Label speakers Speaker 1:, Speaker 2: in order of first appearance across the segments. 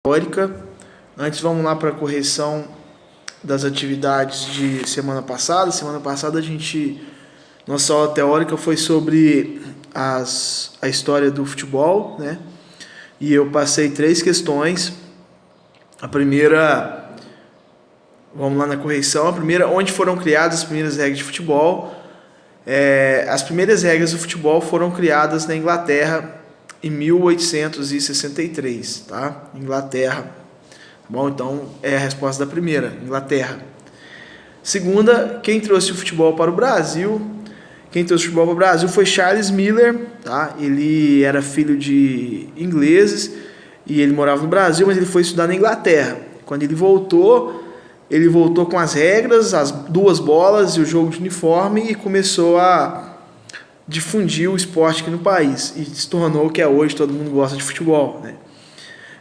Speaker 1: teórica. Antes, vamos lá para a correção das atividades de semana passada. Semana passada, nossa aula teórica foi sobre a história do futebol, né? E eu passei 3 questões. A primeira, vamos lá na correção. A primeira, onde foram criadas as primeiras regras de futebol. As primeiras regras do futebol foram criadas na Inglaterra em 1863, tá? Inglaterra. Bom, então é a resposta da primeira, Inglaterra. Segunda, quem trouxe o futebol para o Brasil? Quem trouxe o futebol para o Brasil foi Charles Miller, tá? Ele era filho de ingleses e ele morava no Brasil, mas ele foi estudar na Inglaterra. Quando ele voltou com as regras, as 2 bolas e o jogo de uniforme e começou a difundir o esporte aqui no país. E se tornou o que é hoje, todo mundo gosta de futebol, né?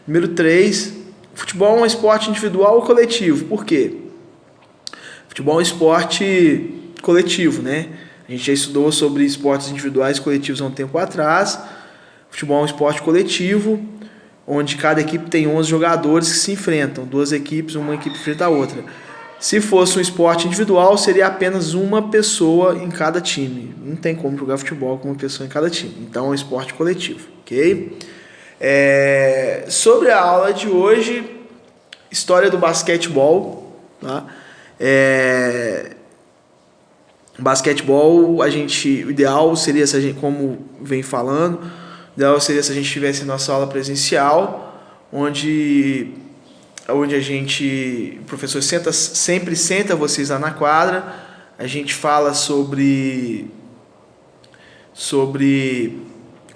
Speaker 1: Número 3, futebol é um esporte individual ou coletivo? Por quê? Futebol é um esporte coletivo, né? A gente já estudou sobre esportes individuais e coletivos há um tempo atrás. Futebol é um esporte coletivo, onde cada equipe tem 11 jogadores que se enfrentam. 2 equipes, uma equipe enfrenta a outra. Se fosse um esporte individual, seria apenas uma pessoa em cada time. Não tem como jogar futebol com uma pessoa em cada time. Então é um esporte coletivo, ok? Sobre a aula de hoje, história do basquetebol, tá? Basquetebol, o ideal seria, se a gente, como vem falando, o ideal seria se a gente tivesse nossa aula presencial, onde o professor sempre senta vocês lá na quadra, a gente fala sobre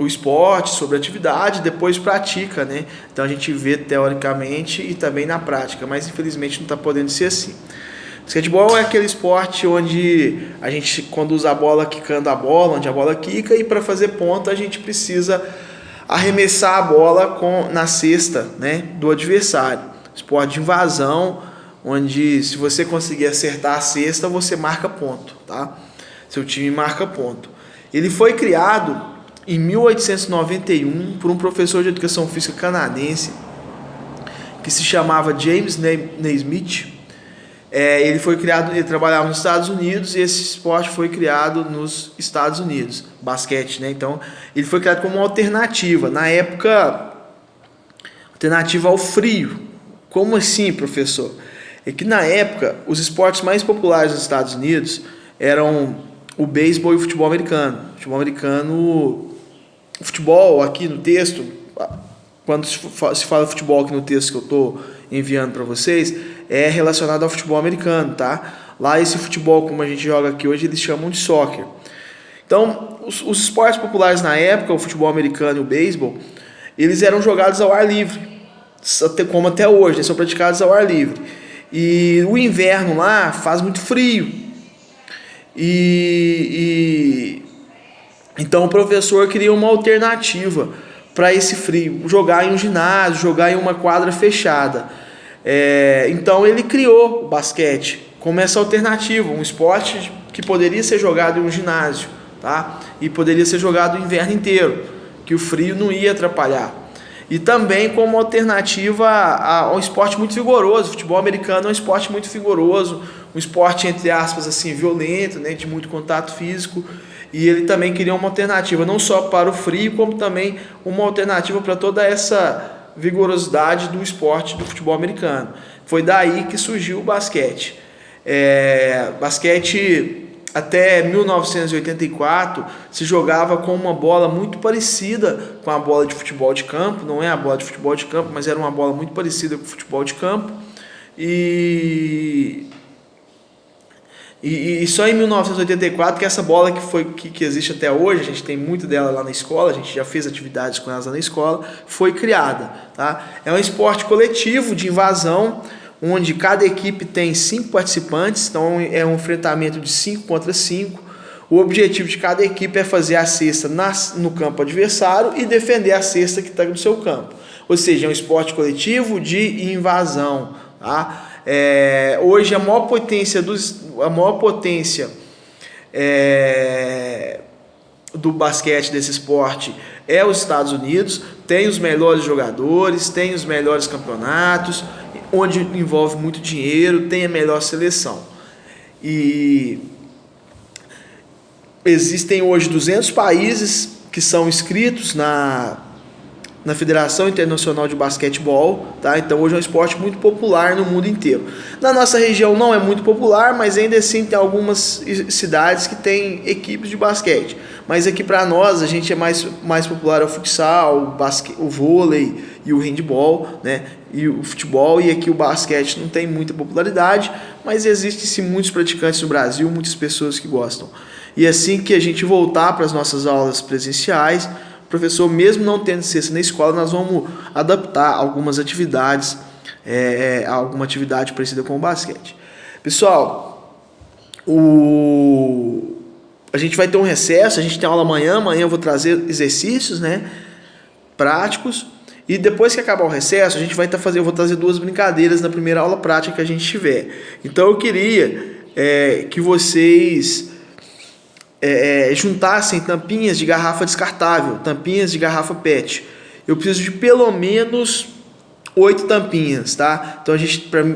Speaker 1: o esporte, sobre a atividade, depois pratica, né? Então a gente vê teoricamente e também na prática, mas infelizmente não está podendo ser assim. Basquetebol é aquele esporte onde a gente conduz a bola quicando a bola, onde a bola quica, e para fazer ponto a gente precisa arremessar a bola na cesta, né, do adversário. Esporte de invasão, onde se você conseguir acertar a cesta, você marca ponto, tá? Seu time marca ponto. Ele foi criado em 1891 por um professor de educação física canadense que se chamava James Naismith. Ele trabalhava nos Estados Unidos e esse esporte foi criado nos Estados Unidos, basquete, né? Então, ele foi criado como uma alternativa, na época, alternativa ao frio. Como assim, professor? É que na época, os esportes mais populares nos Estados Unidos eram o beisebol e o futebol americano. O futebol aqui no texto, quando se fala futebol aqui no texto que eu estou enviando para vocês, é relacionado ao futebol americano, tá? Lá esse futebol, como a gente joga aqui hoje, eles chamam de soccer. Então, os esportes populares na época, o futebol americano e o beisebol, eles eram jogados ao ar livre, como até hoje, né? São praticados ao ar livre. E o inverno lá faz muito frio. Então o professor queria uma alternativa para esse frio, jogar em um ginásio, jogar em uma quadra fechada. Então ele criou o basquete como essa alternativa, um esporte que poderia ser jogado em um ginásio, tá? E poderia ser jogado o inverno inteiro, que o frio não ia atrapalhar. E também como alternativa a um esporte muito vigoroso. O futebol americano é um esporte muito vigoroso, um esporte, entre aspas, assim, violento, né, de muito contato físico. E ele também queria uma alternativa, não só para o frio, como também uma alternativa para toda essa vigorosidade do esporte do futebol americano. Foi daí que surgiu o basquete. Basquete, até 1984, se jogava com uma bola muito parecida com a bola de futebol de campo. Não é a bola de futebol de campo, mas era uma bola muito parecida com o futebol de campo. E só em 1984 que essa bola que existe até hoje, a gente tem muito dela lá na escola, a gente já fez atividades com elas lá na escola, foi criada, tá? É um esporte coletivo de invasão, onde cada equipe tem 5 participantes, então é um enfrentamento de 5 contra 5. O objetivo de cada equipe é fazer a cesta no campo adversário e defender a cesta que está no seu campo. Ou seja, é um esporte coletivo de invasão, tá? Hoje a maior potência do basquete, desse esporte, é os Estados Unidos. Tem os melhores jogadores, tem os melhores campeonatos, onde envolve muito dinheiro, tem a melhor seleção. E existem hoje 200 países que são inscritos na Federação Internacional de Basquetebol, tá? Então hoje é um esporte muito popular no mundo inteiro. Na nossa região não é muito popular, mas ainda assim tem algumas cidades que têm equipes de basquete. Mas aqui para nós, a gente é mais popular o futsal, o vôlei e o handball, né? E o futebol, e aqui o basquete não tem muita popularidade, mas existem sim muitos praticantes no Brasil, muitas pessoas que gostam. E assim que a gente voltar para as nossas aulas presenciais, professor, mesmo não tendo cesta na escola, nós vamos adaptar algumas atividades, alguma atividade parecida com o basquete. Pessoal, a gente vai ter um recesso, a gente tem aula amanhã eu vou trazer exercícios, né, práticos, e depois que acabar o recesso, eu vou trazer 2 brincadeiras na primeira aula prática que a gente tiver. Então eu queria que vocês juntassem tampinhas de garrafa descartável, tampinhas de garrafa PET. Eu preciso de pelo menos 8 tampinhas, tá? Então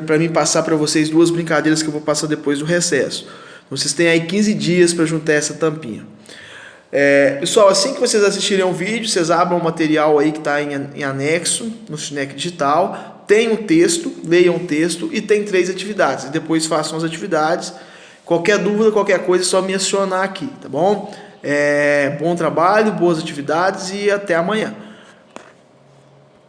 Speaker 1: para mim passar para vocês 2 brincadeiras que eu vou passar depois do recesso. Então vocês têm aí 15 dias para juntar essa tampinha. Pessoal, assim que vocês assistirem o vídeo, vocês abram o material aí que está em anexo no Cinec Digital. Tem um texto, leiam o texto e tem 3 atividades. E depois façam as atividades. Qualquer dúvida, qualquer coisa, é só me acionar aqui, tá bom? Bom trabalho, boas atividades e até amanhã.